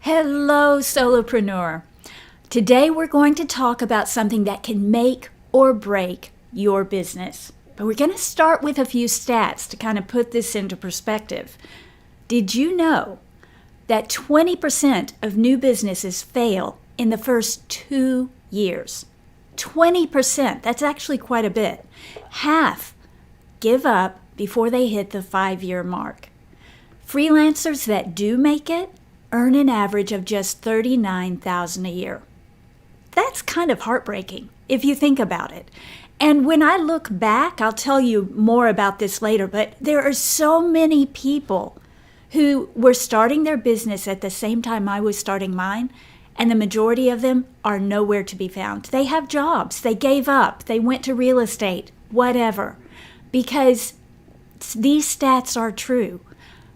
Hello, solopreneur. Today we're going to talk about something that can make or break your business. But we're going to start with a few stats to kind of put this into perspective. Did you know that 20% of new businesses fail in the first 2 years? 20%, that's actually quite a bit. Half give up before they hit the 5-year mark. Freelancers that do make it earn an average of just $39,000 a year. That's kind of heartbreaking if you think about it. And when I look back, I'll tell you more about this later, but there are so many people who were starting their business at the same time I was starting mine, and the majority of them are nowhere to be found. They have jobs, they gave up, they went to real estate, whatever, because these stats are true.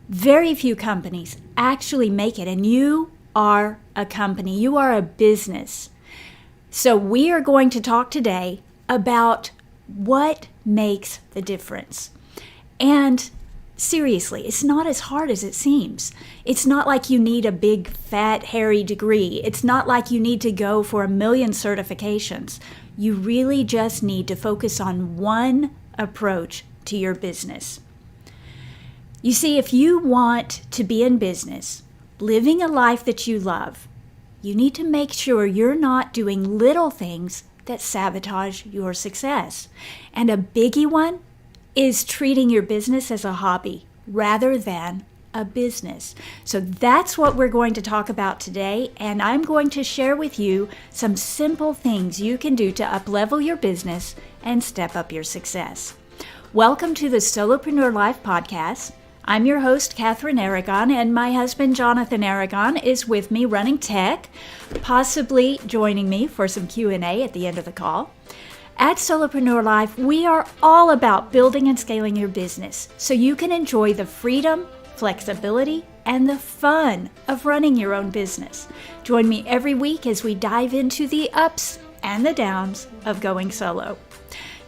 Very few companies actually make it, and you are a company, you are a business. So we are going to talk today about what makes the difference. And seriously, it's not as hard as it seems. It's not like you need a big, fat, hairy degree. It's not like you need to go for 1 million certifications. You really just need to focus on one approach to your business. You see, if you want to be in business, living a life that you love, you need to make sure you're not doing little things that sabotage your success. And a biggie one is treating your business as a hobby rather than a business. So that's what we're going to talk about today, and I'm going to share with you some simple things you can do to up-level your business and step up your success. Welcome to the Solopreneur Life Podcast. I'm your host, Kathryn Aragon, and my husband, Jonathan Aragon, is with me running tech, possibly joining me for some Q&A at the end of the call. At Solopreneur Life, we are all about building and scaling your business so you can enjoy the freedom, flexibility, and the fun of running your own business. Join me every week as we dive into the ups and the downs of going solo.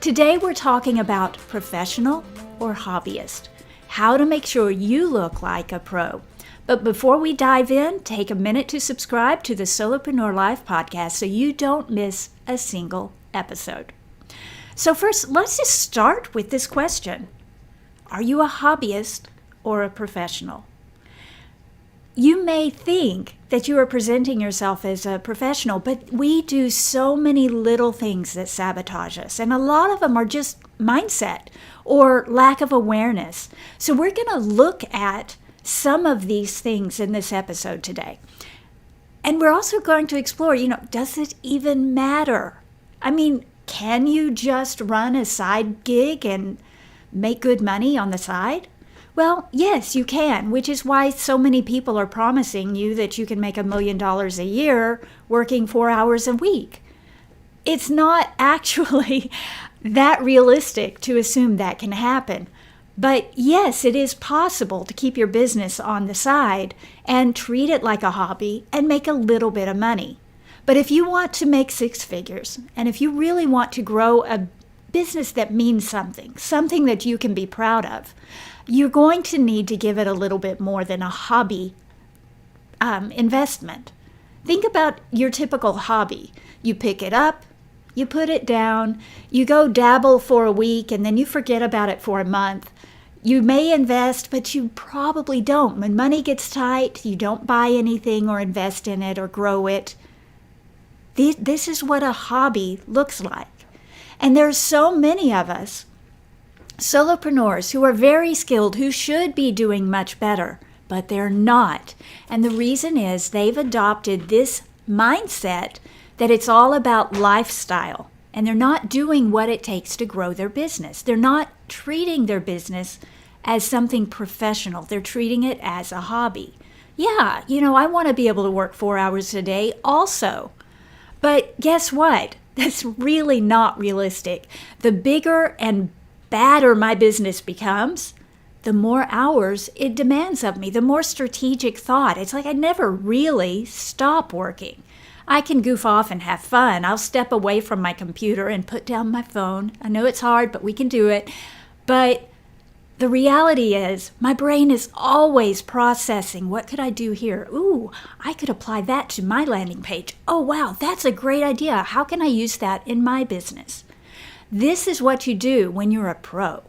Today, we're talking about professional or hobbyist. How to make sure you look like a pro. But before we dive in, take a minute to subscribe to the Solopreneur Life Podcast so you don't miss a single episode. So first, let's just start with this question. Are you a hobbyist or a professional? You may think that you are presenting yourself as a professional, but we do so many little things that sabotage us, and a lot of them are just mindset or lack of awareness. So we're going to look at some of these things in this episode today. And we're also going to explore, does it even matter? I mean, can you just run a side gig and make good money on the side? Well, yes, you can, which is why so many people are promising you that you can make $1 million a year working 4 hours a week. It's not actually that realistic to assume that can happen. But yes, it is possible to keep your business on the side and treat it like a hobby and make a little bit of money. But if you want to make 6 figures, and if you really want to grow a business that means something that you can be proud of, you're going to need to give it a little bit more than a hobby investment. Think about your typical hobby. You pick it up, you put it down, you go dabble for a week, and then you forget about it for a month. You may invest, but you probably don't. When money gets tight, you don't buy anything or invest in it or grow it. This is what a hobby looks like. And there's so many of us, solopreneurs, who are very skilled, who should be doing much better, but they're not. And the reason is they've adopted this mindset that it's all about lifestyle, and they're not doing what it takes to grow their business. They're not treating their business as something professional. They're treating it as a hobby. Yeah, I want to be able to work 4 hours a day also. But guess what? That's really not realistic. The bigger and badder my business becomes, the more hours it demands of me, the more strategic thought. It's like I never really stop working. I can goof off and have fun. I'll step away from my computer and put down my phone. I know it's hard, but we can do it. But The reality is my brain is always processing. What could I do here? Ooh, I could apply that to my landing page. Oh, wow, that's a great idea. How can I use that in my business? This is what you do when you're a pro.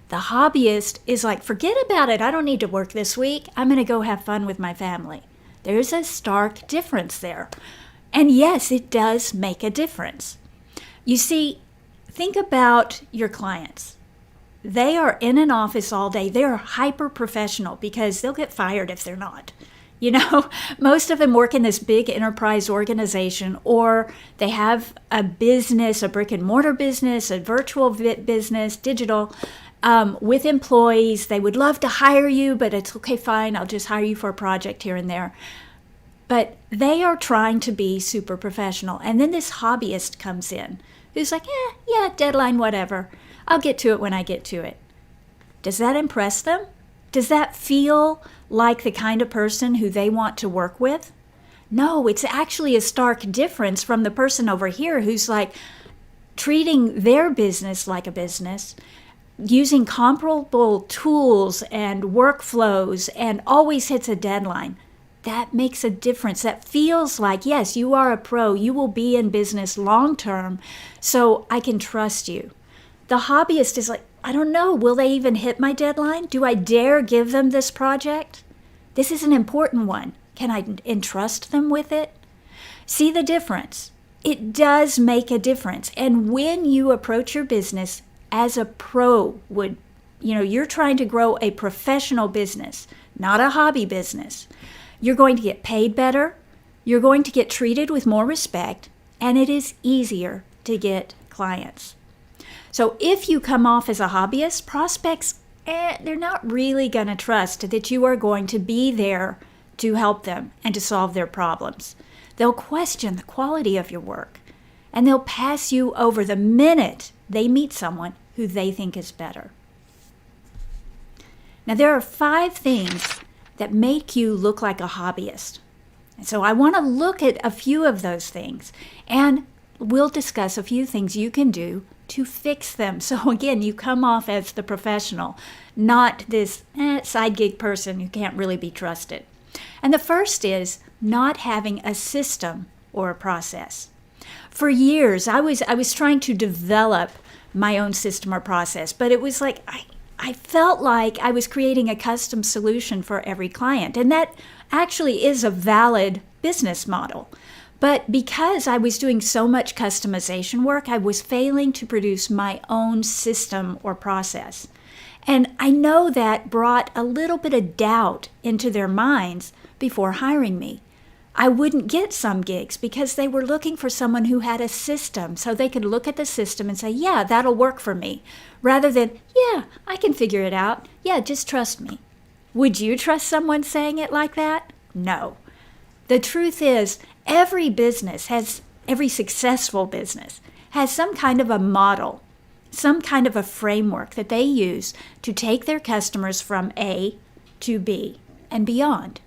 The hobbyist is like, forget about it. I don't need to work this week. I'm going to go have fun with my family. There's a stark difference there. And yes, it does make a difference. You see, think about your clients. They are in an office all day. They're hyper professional because they'll get fired if they're not. You know, most of them work in this big enterprise organization, or they have a business, a brick and mortar business, a virtual business, digital, with employees. They would love to hire you, but it's okay, fine. I'll just hire you for a project here and there. But they are trying to be super professional. And then this hobbyist comes in who's like, yeah, deadline, whatever. I'll get to it when I get to it. Does that impress them? Does that feel like the kind of person who they want to work with? No, it's actually a stark difference from the person over here who's like treating their business like a business, using comparable tools and workflows, and always hits a deadline. That makes a difference. That feels like, yes, you are a pro. You will be in business long term, so I can trust you. The hobbyist is like, I don't know, will they even hit my deadline? Do I dare give them this project? This is an important one. Can I entrust them with it? See the difference? It does make a difference. And when you approach your business as a pro would, you're trying to grow a professional business, not a hobby business. You're going to get paid better. You're going to get treated with more respect, and it is easier to get clients. So if you come off as a hobbyist, prospects, they're not really going to trust that you are going to be there to help them and to solve their problems. They'll question the quality of your work, and they'll pass you over the minute they meet someone who they think is better. Now, there are 5 things that make you look like a hobbyist. And so I want to look at a few of those things, and we'll discuss a few things you can do to fix them. So again, you come off as the professional, not this side gig person who can't really be trusted. And the first is not having a system or a process. For years, I was trying to develop my own system or process, but it was like I felt like I was creating a custom solution for every client. And that actually is a valid business model. But because I was doing so much customization work, I was failing to produce my own system or process. And I know that brought a little bit of doubt into their minds before hiring me. I wouldn't get some gigs because they were looking for someone who had a system, so they could look at the system and say, yeah, that'll work for me, rather than, yeah, I can figure it out. Yeah, just trust me. Would you trust someone saying it like that? No. The truth is, every successful business has some kind of a model, some kind of a framework that they use to take their customers from A to B and beyond.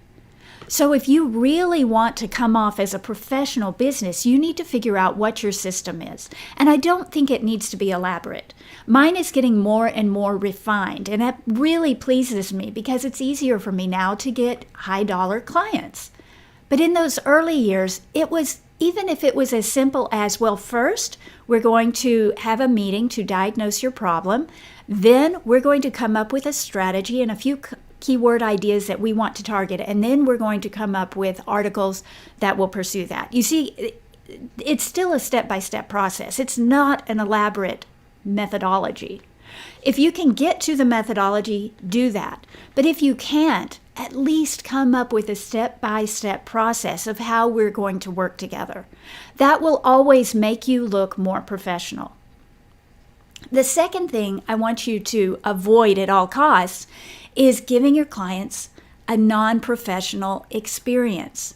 So if you really want to come off as a professional business, you need to figure out what your system is. And I don't think it needs to be elaborate. Mine is getting more and more refined, and that really pleases me because it's easier for me now to get high-dollar clients. But in those early years, even if it was as simple as, well, first, we're going to have a meeting to diagnose your problem. Then we're going to come up with a strategy and a few keyword ideas that we want to target. And then we're going to come up with articles that will pursue that. You see, it's still a step-by-step process. It's not an elaborate methodology. If you can get to the methodology, do that. But if you can't, at least come up with a step-by-step process of how we're going to work together. That will always make you look more professional. The second thing I want you to avoid at all costs is giving your clients a non-professional experience.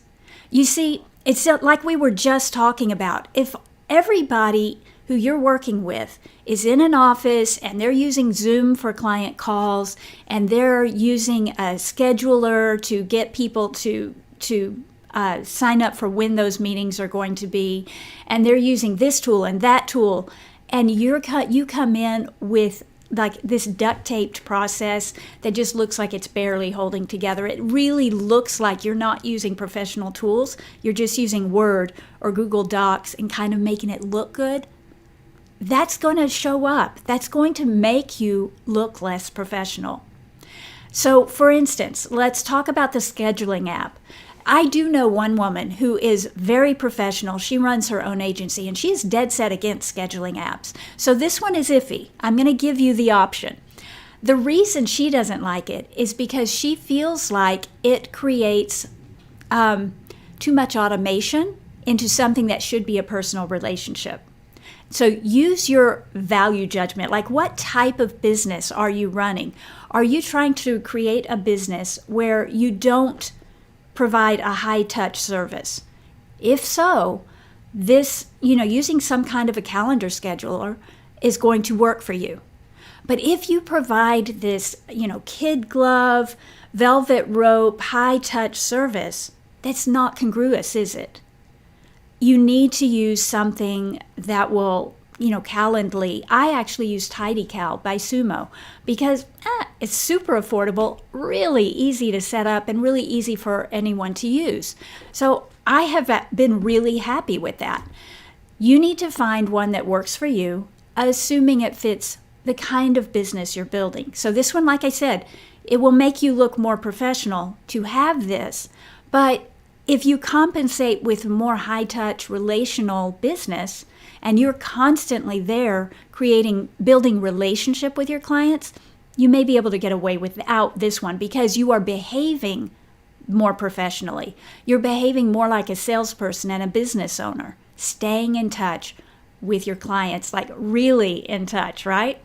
You see, it's like we were just talking about. If everybody who you're working with is in an office and they're using Zoom for client calls and they're using a scheduler to get people to sign up for when those meetings are going to be, and they're using this tool and that tool, and you come in with like this duct taped process that just looks like it's barely holding together. It really looks like you're not using professional tools. You're just using Word or Google Docs and kind of making it look good. That's going to show up. That's going to make you look less professional. So, for instance, let's talk about the scheduling app. I do know one woman who is very professional. She runs her own agency, and she is dead set against scheduling apps. So this one is iffy. I'm going to give you the option. The reason she doesn't like it is because she feels like it creates too much automation into something that should be a personal relationship. So use your value judgment. Like, what type of business are you running? Are you trying to create a business where you don't provide a high-touch service? If so, this, using some kind of a calendar scheduler is going to work for you. But if you provide this, kid glove, velvet rope, high-touch service, that's not congruous, is it? You need to use something that will, Calendly. I actually use TidyCal by Sumo because it's super affordable, really easy to set up, and really easy for anyone to use. So I have been really happy with that. You need to find one that works for you, assuming it fits the kind of business you're building. So this one, like I said, it will make you look more professional to have this, but if you compensate with more high-touch relational business and you're constantly there building relationship with your clients, you may be able to get away without this one because you are behaving more professionally. You're behaving more like a salesperson and a business owner, staying in touch with your clients, like really in touch, right?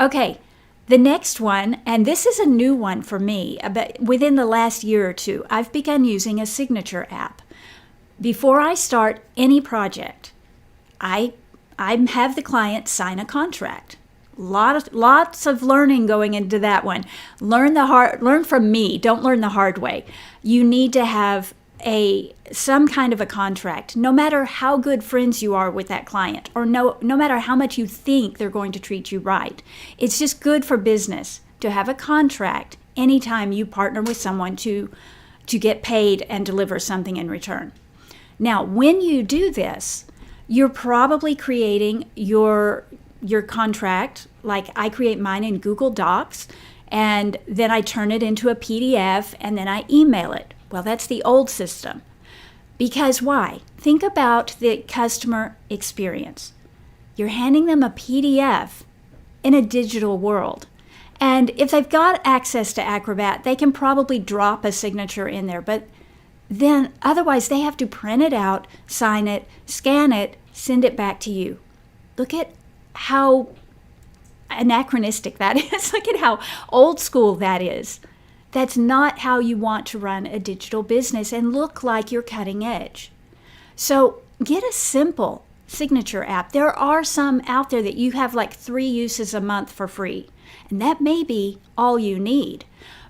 Okay. The next one, and this is a new one for me, but within the last year or two, I've begun using a signature app. Before I start any project, I have the client sign a contract. Lots of learning going into that one. Learn from me. Don't learn the hard way. You need to have some kind of a contract, no matter how good friends you are with that client, or no matter how much you think they're going to treat you right. It's just good for business to have a contract anytime you partner with someone to get paid and deliver something in return. Now, when you do this, you're probably creating your contract, like I create mine in Google Docs, and then I turn it into a PDF, and then I email it. Well, that's the old system. Because why? Think about the customer experience. You're handing them a PDF in a digital world. And if they've got access to Acrobat, they can probably drop a signature in there. But then otherwise, they have to print it out, sign it, scan it, send it back to you. Look at how anachronistic that is. Look at how old school that is. That's not how you want to run a digital business and look like you're cutting edge. So get a simple signature app. There are some out there that you have like 3 uses a month for free, and that may be all you need.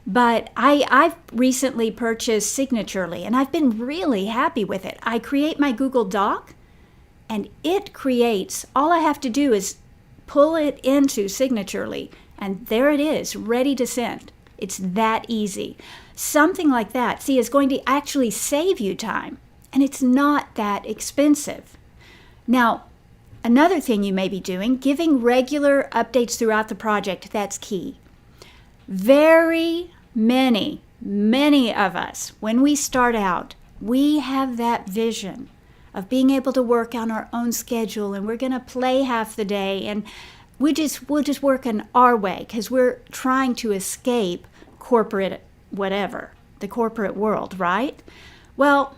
But I've recently purchased Signaturely, and I've been really happy with it. I create my Google Doc, and it creates, all I have to do is pull it into Signaturely, and there it is, ready to send. It's that easy. Something like that, see, is going to actually save you time, and it's not that expensive. Now, another thing you may be doing, giving regular updates throughout the project, that's key. Very many of us, when we start out, we have that vision of being able to work on our own schedule, and we're going to play half the day, and we'll just work in our way because we're trying to escape corporate whatever, the corporate world, right? Well,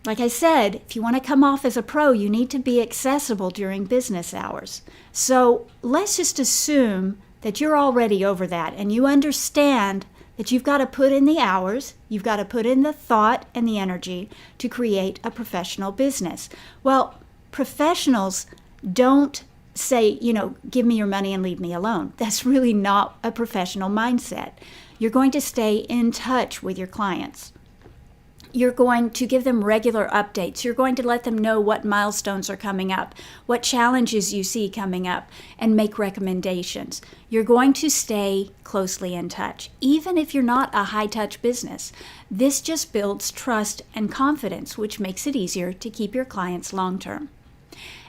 like I said, if you want to come off as a pro, you need to be accessible during business hours. So let's just assume that you're already over that and you understand that you've got to put in the hours, you've got to put in the thought and the energy to create a professional business. Well, professionals don't say, give me your money and leave me alone. That's really not a professional mindset. You're going to stay in touch with your clients. You're going to give them regular updates. You're going to let them know what milestones are coming up, what challenges you see coming up, and make recommendations. You're going to stay closely in touch, even if you're not a high-touch business. This just builds trust and confidence, which makes it easier to keep your clients long-term.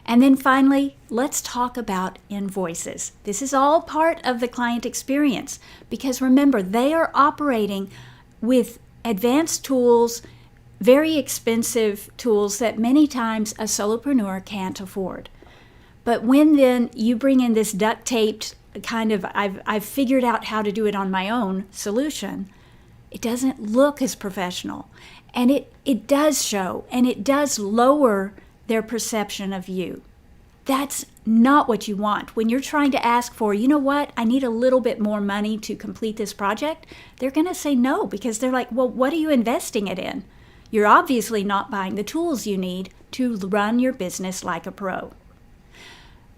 And then finally, let's talk about invoices. This is all part of the client experience because remember, they are operating with advanced tools, very expensive tools that many times a solopreneur can't afford. But when then you bring in this duct taped kind of, I've figured out how to do it on my own solution, it doesn't look as professional. And it does show, and it does lower their perception of you. That's not what you want. When you're trying to ask for, you know what, I need a little bit more money to complete this project, they're going to say no because they're like, well, what are you investing it in? You're obviously not buying the tools you need to run your business like a pro.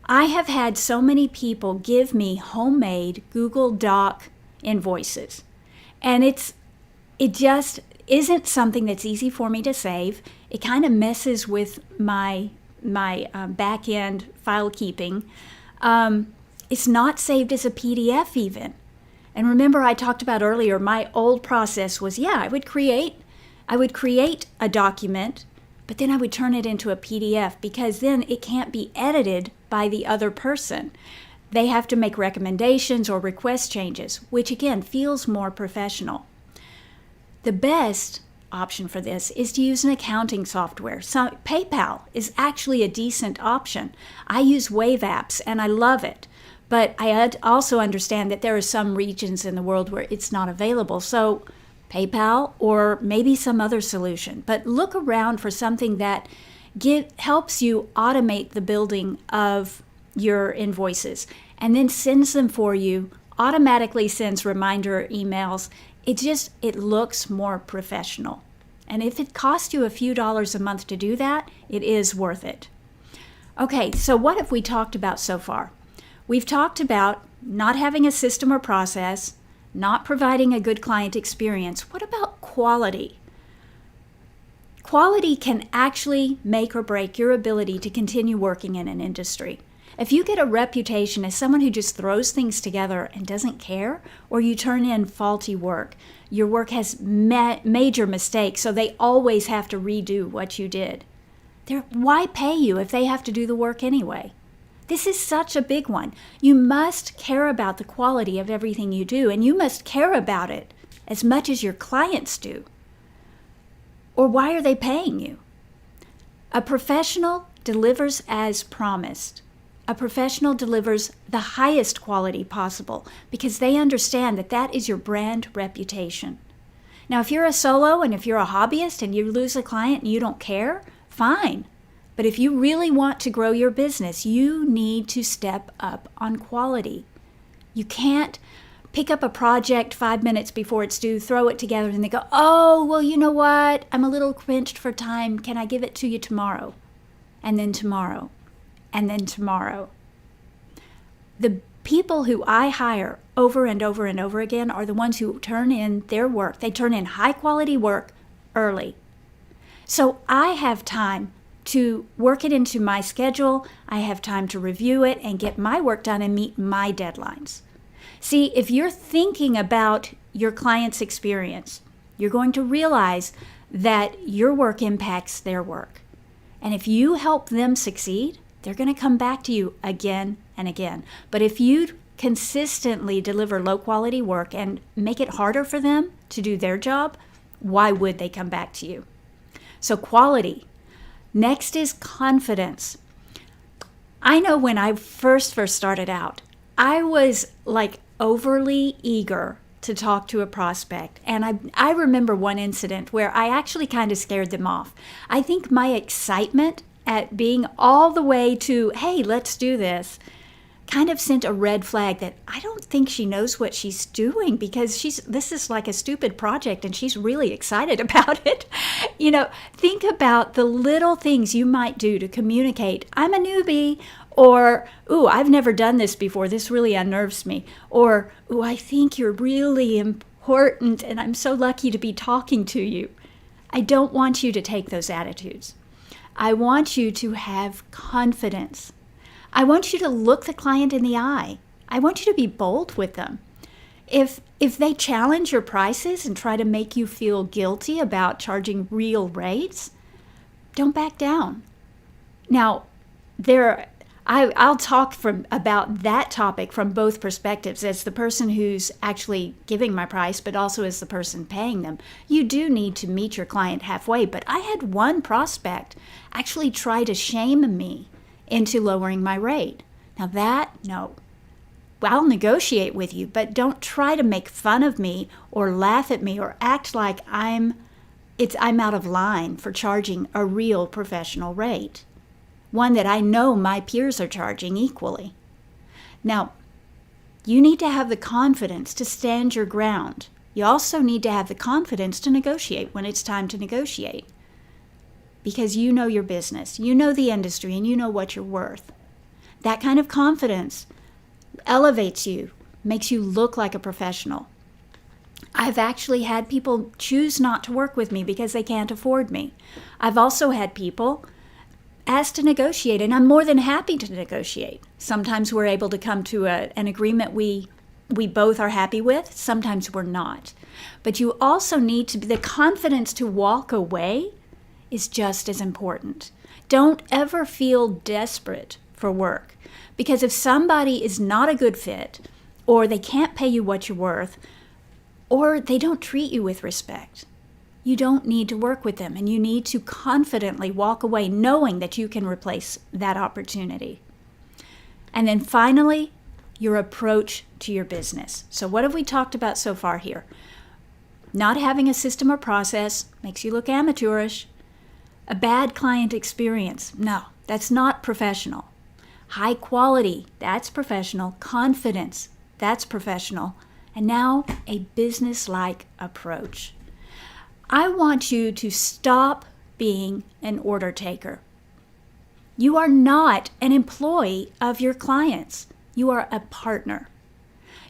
I have had so many people give me homemade Google Doc invoices, and it just isn't something that's easy for me to save. It kind of messes with my back-end file keeping. It's not saved as a PDF even. And remember I talked about earlier, my old process was, I would create a document, but then I would turn it into a PDF because then it can't be edited by the other person. They have to make recommendations or request changes, which again feels more professional. The best option for this is to use an accounting software. So PayPal is actually a decent option. I use Wave Apps and I love it, but I also understand that there are some regions in the world where it's not available. So PayPal or maybe some other solution, but look around for something that helps you automate the building of your invoices and then sends them for you, automatically sends reminder emails. It looks more professional. And if it costs you a few dollars a month to do that, it is worth it. Okay, so what have we talked about so far? We've talked about not having a system or process, not providing a good client experience. What about quality? Quality can actually make or break your ability to continue working in an industry. If you get a reputation as someone who just throws things together and doesn't care, or you turn in faulty work, your work has major mistakes, so they always have to redo what you did. Why pay you if they have to do the work anyway? This is such a big one. You must care about the quality of everything you do, and you must care about it as much as your clients do. Or why are they paying you? A professional delivers as promised. A professional delivers the highest quality possible because they understand that that is your brand reputation. Now, if you're a solo and if you're a hobbyist and you lose a client and you don't care, fine. But if you really want to grow your business, you need to step up on quality. You can't pick up a project 5 minutes before it's due, throw it together, and they go, oh, well, you know what? I'm a little pinched for time. Can I give it to you tomorrow? And then tomorrow. And then tomorrow. The people who I hire over and over and over again are the ones who turn in their work. They turn in high quality work early. So I have time to work it into my schedule. I have time to review it and get my work done and meet my deadlines. See, if you're thinking about your client's experience, you're going to realize that your work impacts their work. And if you help them succeed, they're going to come back to you again and again. But if you consistently deliver low quality work and make it harder for them to do their job, why would they come back to you? So quality. Next is confidence. I know when I first started out, I was like overly eager to talk to a prospect. And I remember one incident where I actually kind of scared them off. I think my excitement at being all the way to, hey, let's do this, kind of sent a red flag that I don't think she knows what she's doing because this is like a stupid project and she's really excited about it. Think about the little things you might do to communicate, I'm a newbie, or, ooh, I've never done this before, this really unnerves me, or, ooh, I think you're really important and I'm so lucky to be talking to you. I don't want you to take those attitudes. I want you to have confidence. I want you to look the client in the eye. I want you to be bold with them. If they challenge your prices and try to make you feel guilty about charging real rates, don't back down. Now, I'll talk about that topic from both perspectives, as the person who's actually giving my price, but also as the person paying them. You do need to meet your client halfway, but I had one prospect actually try to shame me into lowering my rate. Now no. I'll negotiate with you, but don't try to make fun of me or laugh at me or act like I'm out of line for charging a real professional rate, one that I know my peers are charging equally. Now, you need to have the confidence to stand your ground. You also need to have the confidence to negotiate when it's time to negotiate, because you know your business, you know the industry, and you know what you're worth. That kind of confidence elevates you, makes you look like a professional. I've actually had people choose not to work with me because they can't afford me. I've also had people ask to negotiate, and I'm more than happy to negotiate. Sometimes we're able to come to an agreement we both are happy with. Sometimes we're not. But you also need to be the confidence to walk away is just as important. Don't ever feel desperate for work, because if somebody is not a good fit, or they can't pay you what you're worth, or they don't treat you with respect, you don't need to work with them, and you need to confidently walk away knowing that you can replace that opportunity. And then finally, your approach to your business. So what have we talked about so far here? Not having a system or process makes you look amateurish. A bad client experience, no, that's not professional. High quality, that's professional. Confidence, that's professional. And now a business-like approach. I want you to stop being an order taker. You are not an employee of your clients. You are a partner.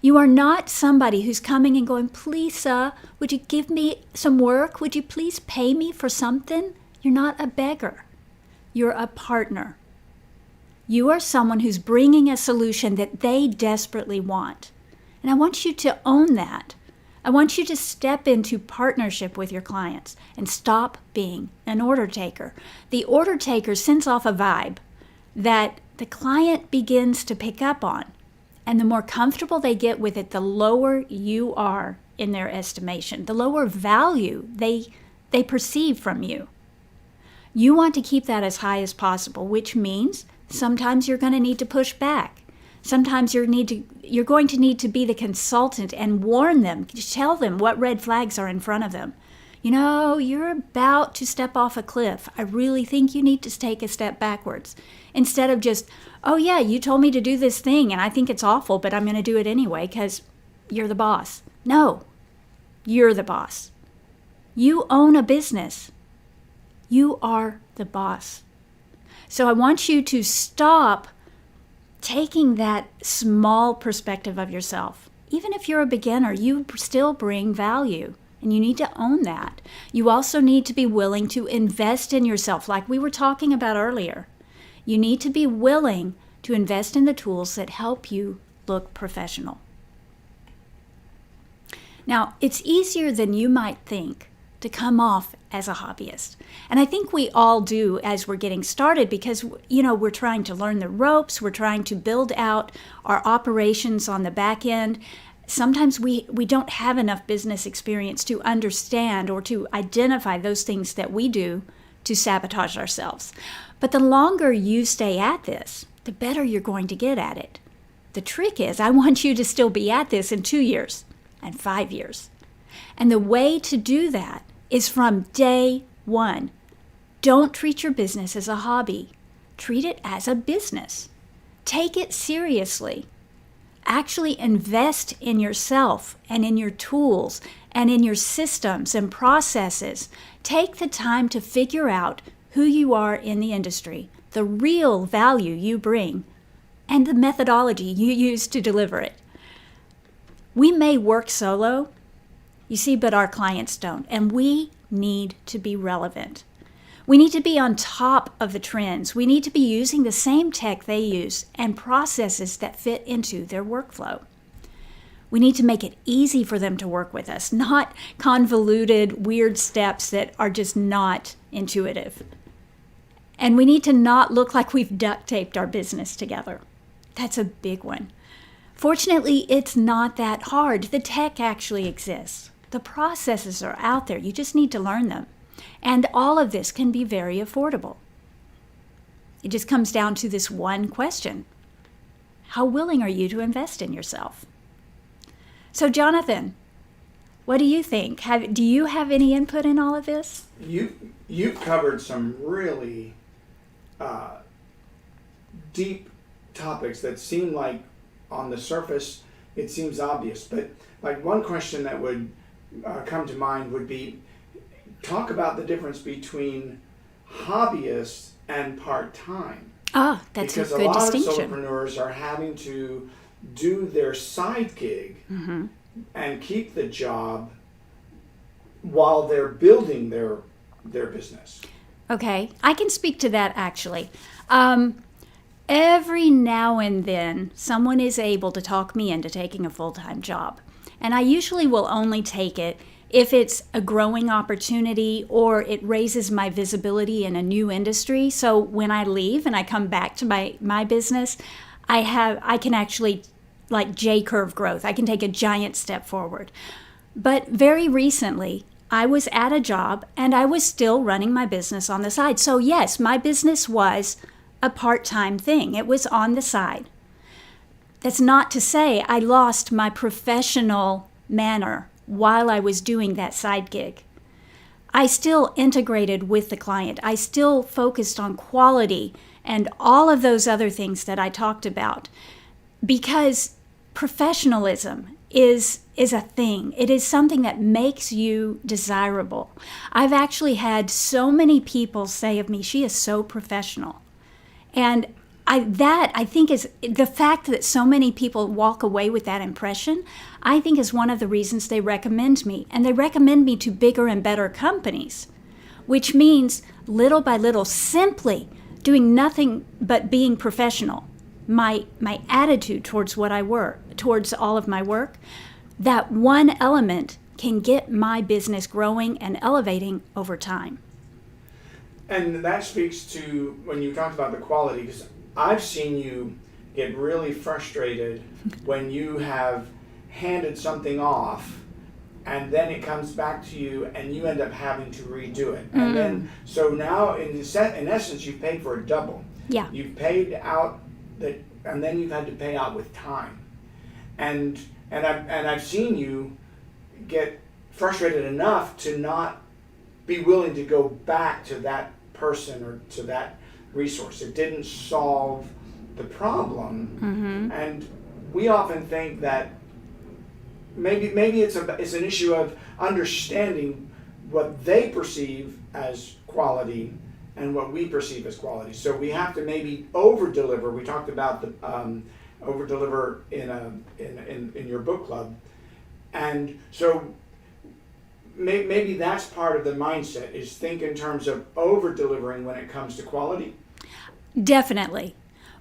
You are not somebody who's coming and going, please, sir, would you give me some work? Would you please pay me for something? You're not a beggar. You're a partner. You are someone who's bringing a solution that they desperately want. And I want you to own that. I want you to step into partnership with your clients and stop being an order taker. The order taker sends off a vibe that the client begins to pick up on. And the more comfortable they get with it, the lower you are in their estimation, the lower value they perceive from you. You want to keep that as high as possible, which means sometimes you're going to need to push back. Sometimes you're going to need to be the consultant and warn them, tell them what red flags are in front of them. You know, you're about to step off a cliff. I really think you need to take a step backwards. Instead of just, oh yeah, you told me to do this thing and I think it's awful, but I'm going to do it anyway because you're the boss. No, you're the boss. You own a business. You are the boss. So I want you to stop taking that small perspective of yourself. Even if you're a beginner, you still bring value, and you need to own that. You also need to be willing to invest in yourself, like we were talking about earlier. You need to be willing to invest in the tools that help you look professional. Now, it's easier than you might think to come off as a hobbyist. And I think we all do as we're getting started because, we're trying to learn the ropes, we're trying to build out our operations on the back end. Sometimes we don't have enough business experience to understand or to identify those things that we do to sabotage ourselves. But the longer you stay at this, the better you're going to get at it. The trick is, I want you to still be at this in 2 years and 5 years. And the way to do that is from day one. Don't treat your business as a hobby. Treat it as a business. Take it seriously. Actually invest in yourself and in your tools and in your systems and processes. Take the time to figure out who you are in the industry, the real value you bring, and the methodology you use to deliver it. We may work solo. You see, but our clients don't. And we need to be relevant. We need to be on top of the trends. We need to be using the same tech they use and processes that fit into their workflow. We need to make it easy for them to work with us, not convoluted, weird steps that are just not intuitive. And we need to not look like we've duct taped our business together. That's a big one. Fortunately, it's not that hard. The tech actually exists. The processes are out there. You just need to learn them. And all of this can be very affordable. It just comes down to this one question. How willing are you to invest in yourself? So, Jonathan, what do you think? Do you have any input in all of this? You've covered some really deep topics that seem like on the surface it seems obvious, but like one question that would come to mind would be, talk about the difference between hobbyists and part-time. Ah, that's a good distinction. Because a lot of solopreneurs are having to do their side gig and keep the job while they're building their business. Okay, I can speak to that actually. Every now and then, someone is able to talk me into taking a full-time job. And I usually will only take it if it's a growing opportunity or it raises my visibility in a new industry. So when I leave and I come back to my business, I can actually, like J-curve growth, I can take a giant step forward. But very recently, I was at a job and I was still running my business on the side. So yes, my business was a part-time thing. It was on the side. That's not to say I lost my professional manner while I was doing that side gig. I still integrated with the client. I still focused on quality and all of those other things that I talked about, because professionalism is a thing. It is something that makes you desirable. I've actually had so many people say of me, she is so professional. And I think is the fact that so many people walk away with that impression, I think is one of the reasons they recommend me. And they recommend me to bigger and better companies, which means little by little, simply doing nothing but being professional. My attitude towards towards all of my work, that one element can get my business growing and elevating over time. And that speaks to when you talked about the quality, because I've seen you get really frustrated when you have handed something off and then it comes back to you and you end up having to redo it. And then, so now in essence, you've paid for a double. Yeah. You've paid out and then you've had to pay out with time. And I've seen you get frustrated enough to not be willing to go back to that person or to that resource. It didn't solve the problem. And we often think that maybe it's an issue of understanding what they perceive as quality and what we perceive as quality. So we have to maybe over-deliver. We talked about the over-deliver in your book club. And so maybe that's part of the mindset, is think in terms of over-delivering when it comes to quality. Definitely.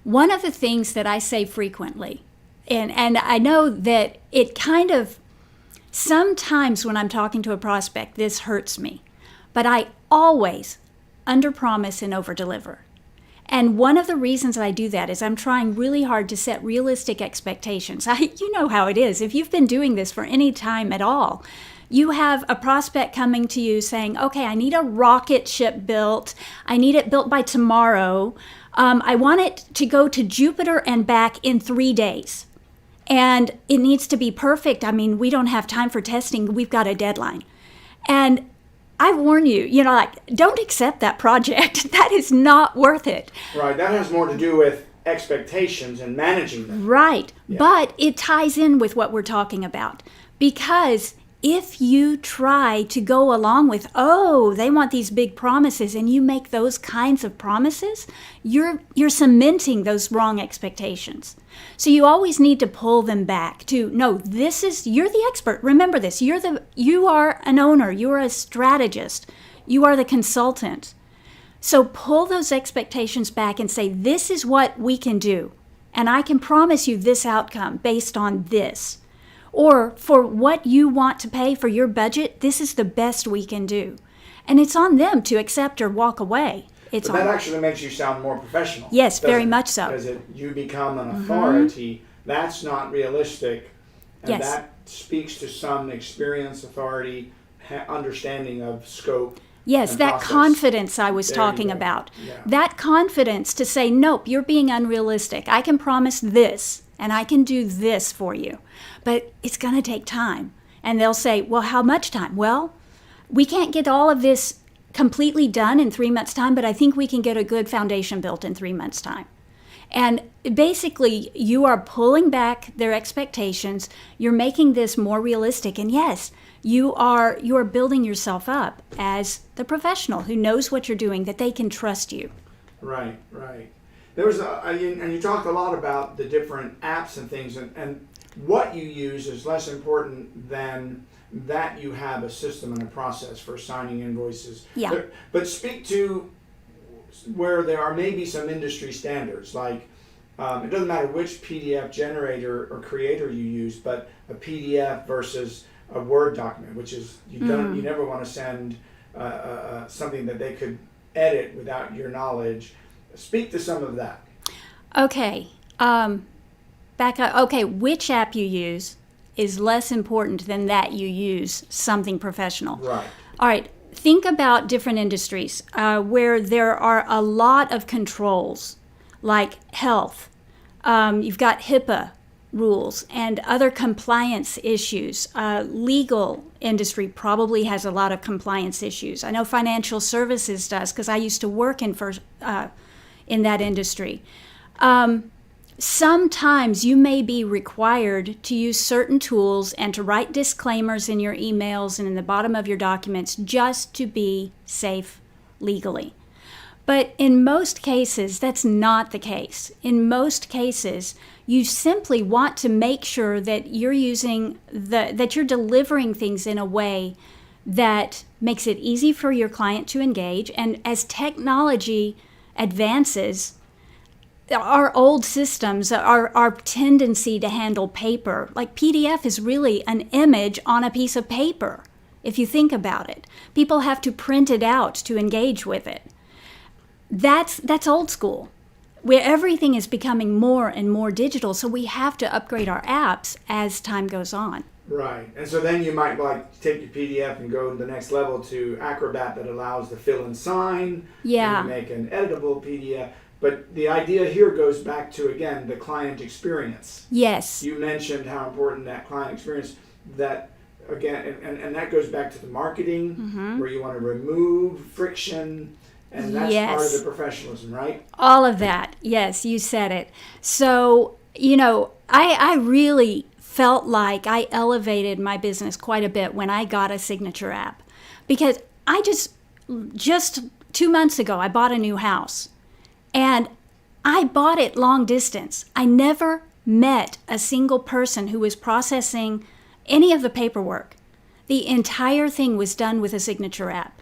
One of the things that I say frequently, and I know that it kind of, sometimes when I'm talking to a prospect, this hurts me, but I always underpromise and overdeliver. And one of the reasons I do that is I'm trying really hard to set realistic expectations. You know how it is. If you've been doing this for any time at all, you have a prospect coming to you saying, okay, I need a rocket ship built. I need it built by tomorrow. I want it to go to Jupiter and back in 3 days. And it needs to be perfect. I mean, we don't have time for testing. We've got a deadline. And I warn you, don't accept that project. That is not worth it. Right. That has more to do with expectations and managing them. Right. Yeah. But it ties in with what we're talking about, because if you try to go along with, oh, they want these big promises, and you make those kinds of promises, you're cementing those wrong expectations. So you always need to pull them back to, no, you're the expert. Remember this, you are an owner, you are a strategist, you are the consultant. So pull those expectations back and say, this is what we can do, and I can promise you this outcome based on this. Or for what you want to pay for your budget, this is the best we can do. And it's on them to accept or walk away. But that actually makes you sound more professional. Yes, very much so. Because you become an authority. That's not realistic. And that speaks to some experience, authority, understanding of scope. Yes, that process. Confidence I was talking about. Yeah. That confidence to say, nope, you're being unrealistic. I can promise this, and I can do this for you. But it's going to take time. And they'll say, well, how much time? Well, we can't get all of this completely done in 3 months' time, but I think we can get a good foundation built in 3 months' time. And basically, you are pulling back their expectations. You're making this more realistic. And yes, you are building yourself up as the professional who knows what you're doing, that they can trust you. Right. There was and you talked a lot about the different apps and things, and what you use is less important than that you have a system and a process for signing invoices. Yeah. But speak to where there are maybe some industry standards, like it doesn't matter which PDF generator or creator you use, but a PDF versus a Word document, which is you never want to send something that they could edit without your knowledge. Speak to some of that. Okay. Back up. Okay, which app you use is less important than that you use something professional. Right. All right. Think about different industries where there are a lot of controls, like health. You've got HIPAA rules and other compliance issues. Legal industry probably has a lot of compliance issues. I know financial services does because I used to work in that industry. Sometimes you may be required to use certain tools and to write disclaimers in your emails and in the bottom of your documents just to be safe legally. But in most cases, that's not the case. In most cases, you simply want to make sure that you're that you're delivering things in a way that makes it easy for your client to engage. And as technology advances, our old systems, our tendency to handle paper, like PDF is really an image on a piece of paper, if you think about it. People have to print it out to engage with it. That's old school, where everything is becoming more and more digital, so we have to upgrade our apps as time goes on. Right, and so then you might take your PDF and go to the next level to Acrobat that allows the fill and sign. Yeah. And you make an editable PDF. But the idea here goes back to, again, the client experience. Yes. You mentioned how important that client experience, that, again, and that goes back to the marketing, where you want to remove friction, and that's part of the professionalism, right? All of that. Yes, you said it. So, I really felt like I elevated my business quite a bit when I got a signature app. Because I just 2 months ago, I bought a new house. And I bought it long distance. I never met a single person who was processing any of the paperwork. The entire thing was done with a signature app.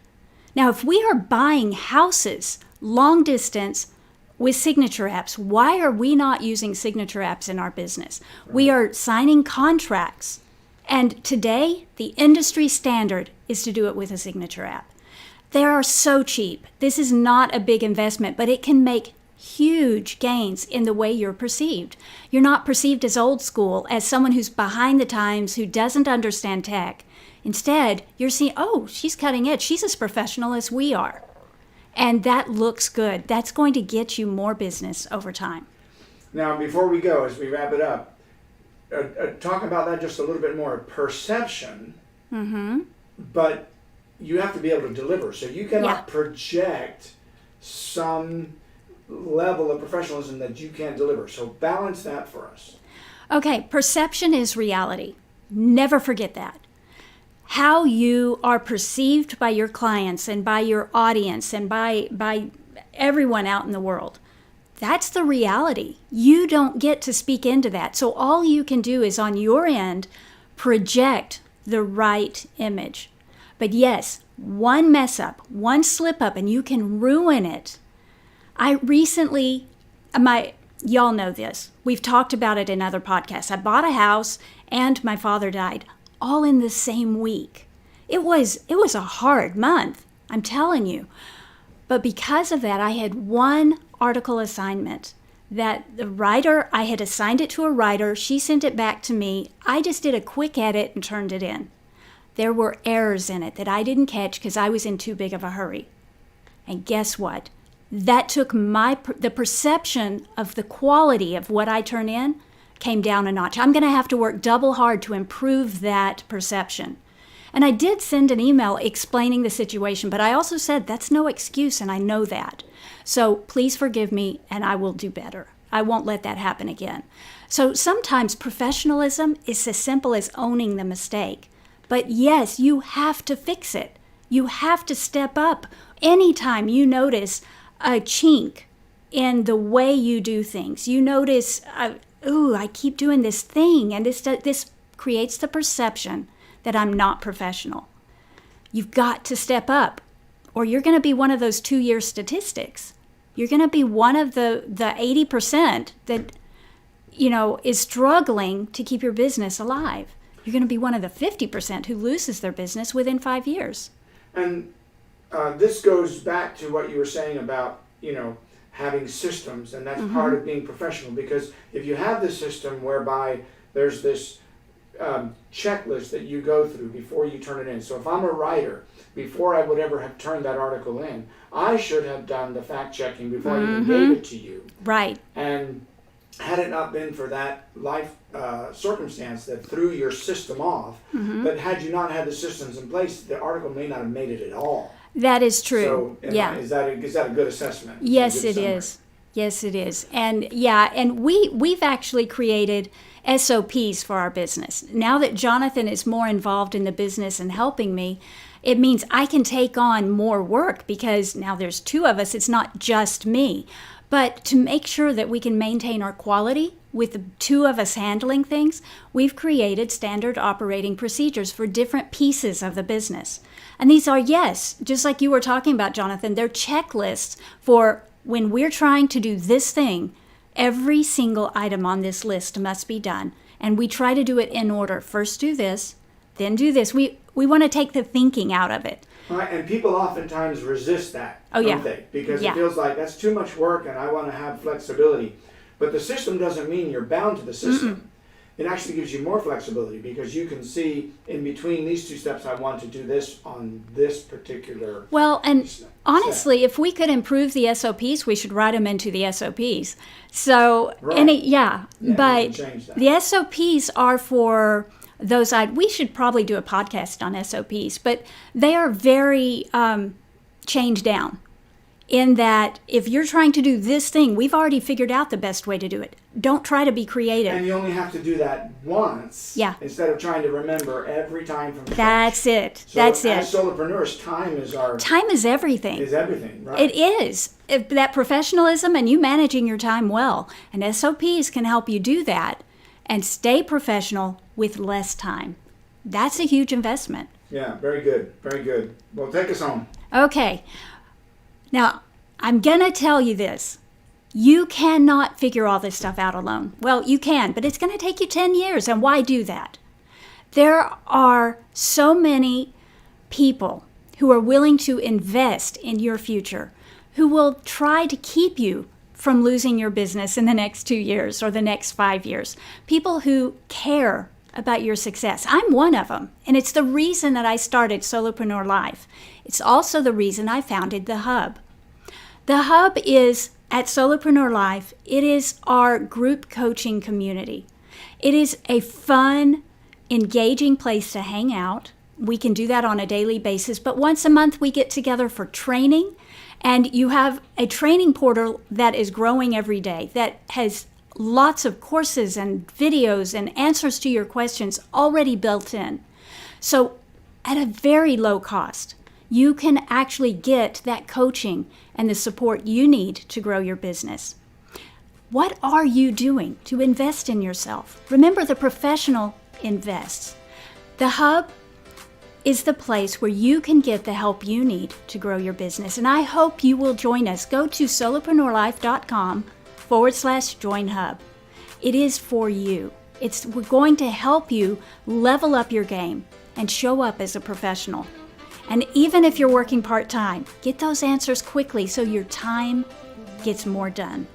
Now, if we are buying houses long distance with signature apps, why are we not using signature apps in our business? Right. We are signing contracts. And today, the industry standard is to do it with a signature app. They are so cheap. This is not a big investment, but it can make huge gains in the way you're perceived. You're not perceived as old school, as someone who's behind the times, who doesn't understand tech. Instead, you're seeing, oh, she's cutting edge. She's as professional as we are. And that looks good. That's going to get you more business over time. Now, before we go, as we wrap it up, talk about that just a little bit more. Perception, but you have to be able to deliver. So you cannot project some level of professionalism that you can't deliver. So balance that for us. Okay, perception is reality. Never forget that. how you are perceived by your clients and by your audience and by everyone out in the world. That's the reality. You don't get to speak into that. So all you can do is on your end, project the right image. But yes, one mess up, one slip up, and you can ruin it. I recently, y'all know this. We've talked about it in other podcasts. I bought a house and my father died all in the same week. It was a hard month, I'm telling you. But because of that, I had one article assignment that the writer, I had assigned it to a writer. She sent it back to me. I just did a quick edit and turned it in. There were errors in it that I didn't catch because I was in too big of a hurry. And guess what? That took the perception of the quality of what I turn in came down a notch. I'm going to have to work double hard to improve that perception. And I did send an email explaining the situation, but I also said that's no excuse, and I know that. So please forgive me, and I will do better. I won't let that happen again. So sometimes professionalism is as simple as owning the mistake. But yes, you have to fix it. You have to step up. Anytime you notice a chink in the way you do things, you notice, I keep doing this thing, and this creates the perception that I'm not professional. You've got to step up, or you're going to be one of those 2-year statistics. You're going to be one of the 80% that, is struggling to keep your business alive. You're going to be one of the 50% who loses their business within 5 years. And this goes back to what you were saying about, having systems, and that's part of being professional. Because if you have this system whereby there's this checklist that you go through before you turn it in. So if I'm a writer, before I would ever have turned that article in, I should have done the fact checking before I even gave it to you. Right. And had it not been for that life circumstance that threw your system off, but had you not had the systems in place, the article may not have made it at all. That is true. So yeah. Is that a good assessment? Yes, it is. Yes, it is. And we've actually created SOPs for our business. Now that Jonathan is more involved in the business and helping me, it means I can take on more work because now there's 2 of us. It's not just me. But to make sure that we can maintain our quality with the 2 of us handling things, we've created standard operating procedures for different pieces of the business. And these are, yes, just like you were talking about, Jonathan, they're checklists for when we're trying to do this thing. Every single item on this list must be done. And we try to do it in order. First do this, then do this. We want to take the thinking out of it. Right, and people oftentimes resist that, don't they? Because it feels like that's too much work and I want to have flexibility. But the system doesn't mean you're bound to the system. It actually gives you more flexibility because you can see in between these 2 steps, I want to do this on this particular honestly, if we could improve the SOPs, we should write them into the SOPs. So, right. But the SOPs are for those. We should probably do a podcast on SOPs, but they are very chained down in that if you're trying to do this thing, we've already figured out the best way to do it. Don't try to be creative. And you only have to do that once instead of trying to remember every time from scratch. That's it. So as solopreneurs, time is everything. Is everything, right? It is. That professionalism and you managing your time well. And SOPs can help you do that and stay professional with less time. That's a huge investment. Yeah, very good. Very good. Well, take us home. Okay. Now, I'm going to tell you this. You cannot figure all this stuff out alone. Well, you can, but it's going to take you 10 years. And why do that? There are so many people who are willing to invest in your future, who will try to keep you from losing your business in the next 2 years or the next 5 years. People who care about your success. I'm one of them. And it's the reason that I started Solopreneur Life. It's also the reason I founded the Hub. The Hub is, at Solopreneur Life, it is our group coaching community. It is a fun, engaging place to hang out. We can do that on a daily basis, but once a month we get together for training, and you have a training portal that is growing every day that has lots of courses and videos and answers to your questions already built in. So at a very low cost. You can actually get that coaching and the support you need to grow your business. What are you doing to invest in yourself? Remember, the professional invests. The Hub is the place where you can get the help you need to grow your business. And I hope you will join us. Go to solopreneurlife.com/join Hub. It is for you. We're going to help you level up your game and show up as a professional. And even if you're working part-time, get those answers quickly so your time gets more done.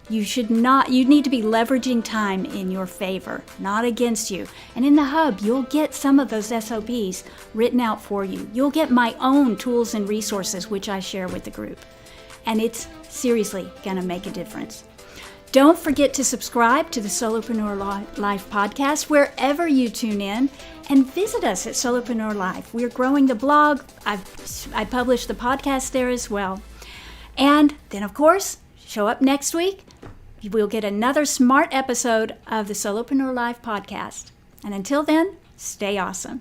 You need to be leveraging time in your favor, not against you. And in the Hub, you'll get some of those SOPs written out for you. You'll get my own tools and resources, which I share with the group. And it's seriously going to make a difference. Don't forget to subscribe to the Solopreneur Life Podcast wherever you tune in, and visit us at Solopreneur Life. We're growing the blog. I publish the podcast there as well. And then, of course, show up next week. We'll get another smart episode of the Solopreneur Life Podcast. And until then, stay awesome.